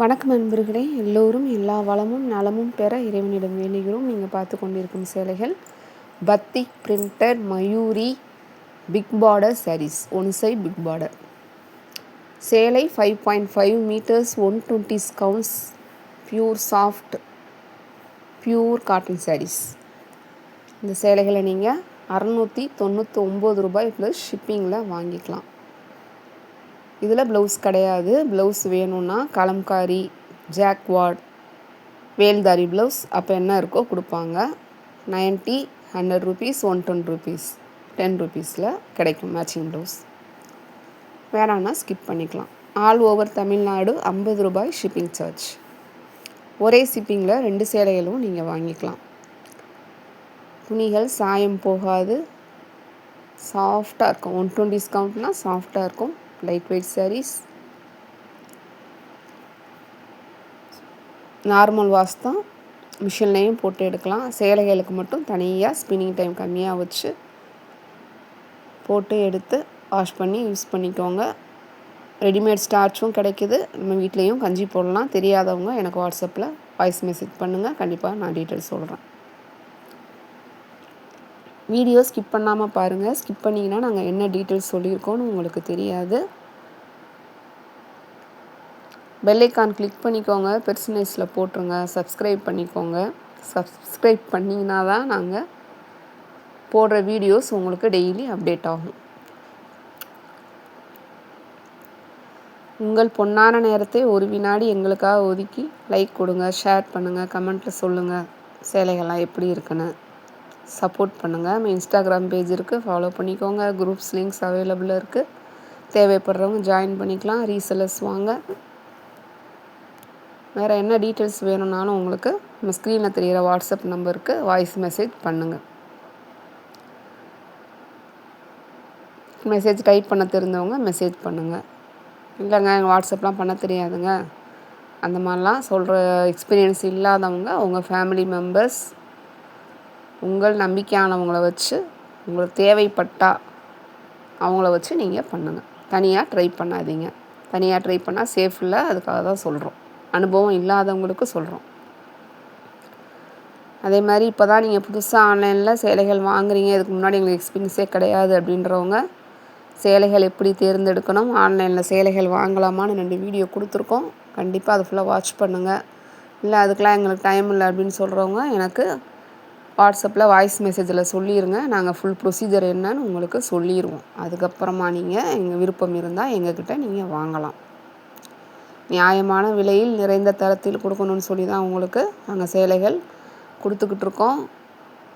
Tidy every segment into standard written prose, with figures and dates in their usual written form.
வணக்கம் நண்பர்களே, எல்லோரும் எல்லா வளமும் நலமும் பெற இறைவனிடம் வேண்டுகிறோம். நீங்கள் பார்த்து கொண்டிருக்கும் சேலைகள் batik printed Mayuri big border saris. One side big border சேலை 5.5 metres 120 counts pure soft pure cotton saris. இந்த சேலைகளை நீங்கள் 699 ரூபாய் ப்ளஸ் ஷிப்பிங்கில் வாங்கிக்கலாம். இதில் ப்ளவுஸ் கிடையாது. ப்ளவுஸ் வேணும்னா கலம்காரி, ஜாக்வாட், வேல்தாரி ப்ளவுஸ் அப்போ என்ன இருக்கோ கொடுப்பாங்க. 90, 100 rupees, 120 rupees, 10 rupeesல கிடைக்கும் மேட்சிங் ப்ளவுஸ். வேணான்னா ஸ்கிப் பண்ணிக்கலாம். ஆல் ஓவர் தமிழ்நாடு 50 ரூபாய் ஷிப்பிங் சார்ஜ். ஒரே ஷிப்பிங்கில் 2 சேலைகளும் நீங்கள் வாங்கிக்கலாம். துணிகள் சாயம் போகாது, சாஃப்டாக இருக்கும். 120 டிஸ்கவுண்ட்னால் சாஃப்டாக இருக்கும். Light weight sarees. Normal wash தான், மிஷின்லேயும் போட்டு எடுக்கலாம். சேலைகளுக்கு மட்டும் தனியாக ஸ்பின்னிங் டைம் கம்மியாக வச்சு போட்டு எடுத்து வாஷ் பண்ணி யூஸ் பண்ணிக்கோங்க. ரெடிமேட் ஸ்டார்ச்சும் கிடைக்கிது. நம்ம வீட்லேயும் கஞ்சி போடலாம். தெரியாதவங்க எனக்கு வாட்ஸ்அப்பில் வாய்ஸ் மெசேஜ் பண்ணுங்கள். கண்டிப்பாக நான் டீட்டெயில்ஸ் சொல்கிறேன். வீடியோ ஸ்கிப் பண்ணாமல் பாருங்கள். ஸ்கிப் பண்ணிங்கன்னா நாங்கள் என்ன டீட்டெயில்ஸ் சொல்லியிருக்கோன்னு உங்களுக்கு தெரியாது. பெல் ஐக்கான் கிளிக் பண்ணிக்கோங்க. பெர்சனைஸில் போட்டுருங்க. சப்ஸ்கிரைப் பண்ணிக்கோங்க. சப்ஸ்கிரைப் பண்ணிங்கன்னா தான் நாங்கள் போடுற வீடியோஸ் உங்களுக்கு டெய்லி அப்டேட் ஆகும். உங்கள் பொன்னான நேரத்தை ஒரு வினாடி எங்களுக்காக ஒதுக்கி லைக் கொடுங்க, ஷேர் பண்ணுங்கள், கமெண்ட்டில் சொல்லுங்கள் சேலைகள்லாம் எப்படி இருக்குன்னு. சப்போர்ட் பண்ணுங்கள். நம்ம இன்ஸ்டாகிராம் பேஜ் இருக்குது, ஃபாலோ பண்ணிக்கோங்க. குரூப்ஸ் லிங்க்ஸ் அவைலபிளாக இருக்குது. தேவைப்படுறவங்க ஜாயின் பண்ணிக்கலாம். ரீசெல்லர்ஸ் வாங்க. வேறு என்ன டீட்டெயில்ஸ் வேணும்னாலும் உங்களுக்கு நம்ம ஸ்க்ரீனில் தெரிகிற வாட்ஸ்அப் நம்பருக்கு வாய்ஸ் மெசேஜ் பண்ணுங்கள். மெசேஜ் டைப் பண்ண தெரிஞ்சவங்க மெசேஜ் பண்ணுங்கள். இல்லைங்க எங்கள் வாட்ஸ்அப்லாம் பண்ண தெரியாதுங்க, அந்த மாதிரிலாம் சொல்கிற எக்ஸ்பீரியன்ஸ் இல்லாதவங்க உங்கள் ஃபேமிலி மெம்பர்ஸ், உங்கள் நம்பிக்கையானவங்கள வச்சு உங்களுக்கு தேவைப்பட்டால் அவங்கள வச்சு நீங்கள் பண்ணுங்கள். தனியாக ட்ரை பண்ணாதீங்க. தனியாக ட்ரை பண்ணால் சேஃப் இல்லை. அதுக்காக தான் சொல்கிறோம். அனுபவம் இல்லாதவங்களுக்கு சொல்கிறோம். அதே மாதிரி இப்போ தான் நீங்கள் புதுசாக ஆன்லைனில் சேலைகள் வாங்குறீங்க, இதுக்கு முன்னாடி எங்களுக்கு எக்ஸ்பீரியன்ஸே கிடையாது அப்படின்றவங்க சேலைகள் எப்படி தேர்ந்தெடுக்கணும், ஆன்லைனில் சேலைகள் வாங்கலாமான்னு 2 வீடியோ கொடுத்துருக்கோம். கண்டிப்பாக அதை ஃபுல்லாக வாட்ச் பண்ணுங்கள். இல்லை அதுக்கெலாம் எங்களுக்கு டைம் இல்லை அப்படின்னு சொல்கிறவங்க எனக்கு வாட்ஸ்அப்பில் வாய்ஸ் மெசேஜில் சொல்லிடுங்க. நாங்கள் ஃபுல் ப்ரொசீஜர் என்னன்னு உங்களுக்கு சொல்லிடுவோம். அதுக்கப்புறமா நீங்கள் எங்கள் விருப்பம் இருந்தால் எங்கக்கிட்ட நீங்கள் வாங்கலாம். நியாயமான விலையில் நிறைந்த தரத்தில் கொடுக்கணும்னு சொல்லி தான் உங்களுக்கு நாங்கள் சேலைகள் கொடுத்துக்கிட்டு இருக்கோம்.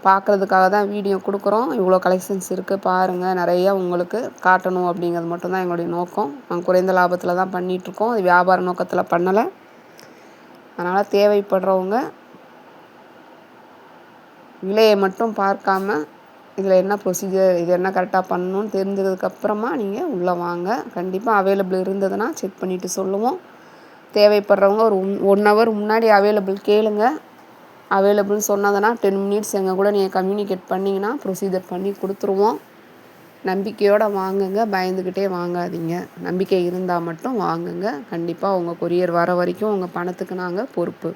பார்க்குறதுக்காக தான் வீடியோ கொடுக்குறோம். இவ்வளோ கலெக்ஷன்ஸ் இருக்குது பாருங்கள், நிறையா உங்களுக்கு காட்டணும் அப்படிங்கிறது மட்டும்தான் எங்களுடைய நோக்கம். நாங்கள் குறைந்த லாபத்தில் தான் பண்ணிகிட்ருக்கோம். அது வியாபார நோக்கத்தில் பண்ணலை. அதனால் தேவைப்படுறவங்க விலையை மட்டும் பார்க்காம இதில் என்ன ப்ரொசீஜர், இது என்ன கரெக்டாக பண்ணணும்னு தெரிஞ்சதுக்கப்புறமா நீங்கள் உள்ளே வாங்க. கண்டிப்பாக அவைலபிள் இருந்ததுன்னா செக் பண்ணிவிட்டு சொல்லுவோம். தேவைப்படுறவங்க ஒரு 1 hour முன்னாடி அவைலபிள் கேளுங்க. அவைலபிள்னு சொன்னதுன்னா 10 minutes எங்கள் கூட நீங்கள் கம்யூனிகேட் பண்ணிங்கன்னா ப்ரொசீஜர் பண்ணி கொடுத்துருவோம். நம்பிக்கையோடு வாங்குங்க, பயந்துக்கிட்டே வாங்காதீங்க. நம்பிக்கை இருந்தால் மட்டும் வாங்குங்க. கண்டிப்பாக உங்கள் கொரியர் வர வரைக்கும் உங்கள் பணத்துக்கு நாங்கள் பொறுப்பு.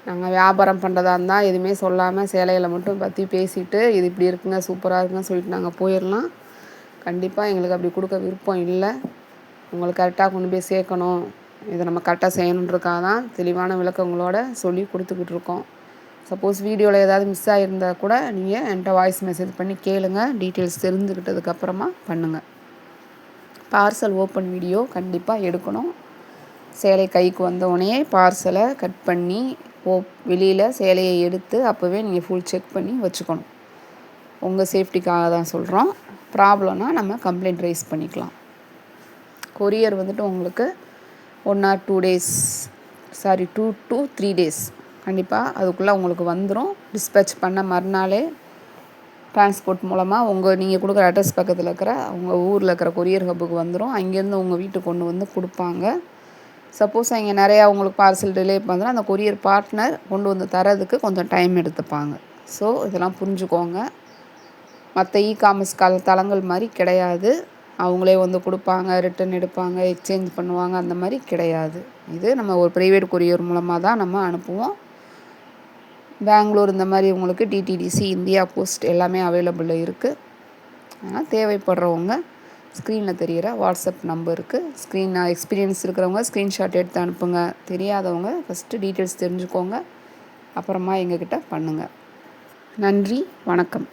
நாங்கள் வியாபாரம் பண்ணுறதா இருந்தால் எதுவுமே சொல்லாமல் சேலைகளை மட்டும் பற்றி பேசிவிட்டு இது இப்படி இருக்குங்க, சூப்பராக இருக்குன்னு சொல்லிட்டு நாங்கள் போயிடலாம். கண்டிப்பாக எங்களுக்கு அப்படி கொடுக்க விருப்பம் இல்லை. உங்களுக்கு கரெக்டாக கொண்டு போய் சேர்க்கணும், இதை நம்ம கரெக்டாக செய்யணுன்றதுக்காக தான் தெளிவான விளக்கங்களோட சொல்லி கொடுத்துக்கிட்டு இருக்கோம். சப்போஸ் வீடியோவில் ஏதாவது மிஸ் ஆகியிருந்தால் கூட நீங்கள் என்கிட்ட வாய்ஸ் மெசேஜ் பண்ணி கேளுங்க. டீட்டெயில்ஸ் தெரிஞ்சுக்கிட்டதுக்கப்புறமா பண்ணுங்கள். பார்சல் ஓப்பன் வீடியோ கண்டிப்பாக எடுக்கணும். சேலை கைக்கு வந்தவுடனே பார்சலை கட் பண்ணி வெளியில் சேலையை எடுத்து அப்போவே நீங்கள் ஃபுல் செக் பண்ணி வச்சுக்கணும். உங்கள் சேஃப்டிக்காக தான் சொல்கிறோம். ப்ராப்ளம்னா நம்ம கம்ப்ளைண்ட் ரைஸ் பண்ணிக்கலாம். கொரியர் வந்துட்டு உங்களுக்கு 1 or 2 days, 2 to 3 days கண்டிப்பாக அதுக்குள்ளே உங்களுக்கு வந்துடும். டிஸ்பேச் பண்ண மறுநாளே டிரான்ஸ்போர்ட் மூலமாக நீங்கள் கொடுக்குற அட்ரஸ் பக்கத்தில் இருக்கிற உங்கள் ஊரில் இருக்கிற கொரியர் ஹப்புக்கு வந்துடும். அங்கேருந்து உங்கள் வீட்டுக்கு கொண்டு வந்து கொடுப்பாங்க. சப்போஸ் அங்கே நிறையா உங்களுக்கு பார்சல் டிலே பண்ணுறா அந்த கொரியர் பார்ட்னர் கொண்டு வந்து தரதுக்கு கொஞ்சம் டைம் எடுத்துப்பாங்க. ஸோ இதெல்லாம் புரிஞ்சுக்கோங்க. மற்ற இ-காமர்ஸ் தளங்கள் மாதிரி கிடையாது. அவங்களே வந்து கொடுப்பாங்க, ரிட்டன் எடுப்பாங்க, எக்ஸ்சேஞ்ச் பண்ணுவாங்க, அந்த மாதிரி கிடையாது. இது நம்ம ஒரு ப்ரைவேட் கொரியர் மூலமாக தான் நம்ம அனுப்புவோம். பெங்களூர் இந்த மாதிரி உங்களுக்கு டிடிடிசி, இந்தியா போஸ்ட் எல்லாமே அவைலபிளில் இருக்குது. ஆனால் தேவைப்படுறவங்க ஸ்க்ரீனில் தெரிகிற வாட்ஸ்அப் நம்பருக்கு எக்ஸ்பீரியன்ஸ் இருக்கிறவங்க ஸ்க்ரீன்ஷாட் எடுத்து அனுப்புங்க. தெரியாதவங்க ஃபஸ்ட்டு டீட்டெயில்ஸ் தெரிஞ்சுக்கோங்க, அப்புறமா எங்ககிட்ட பண்ணுங்கள். நன்றி, வணக்கம்.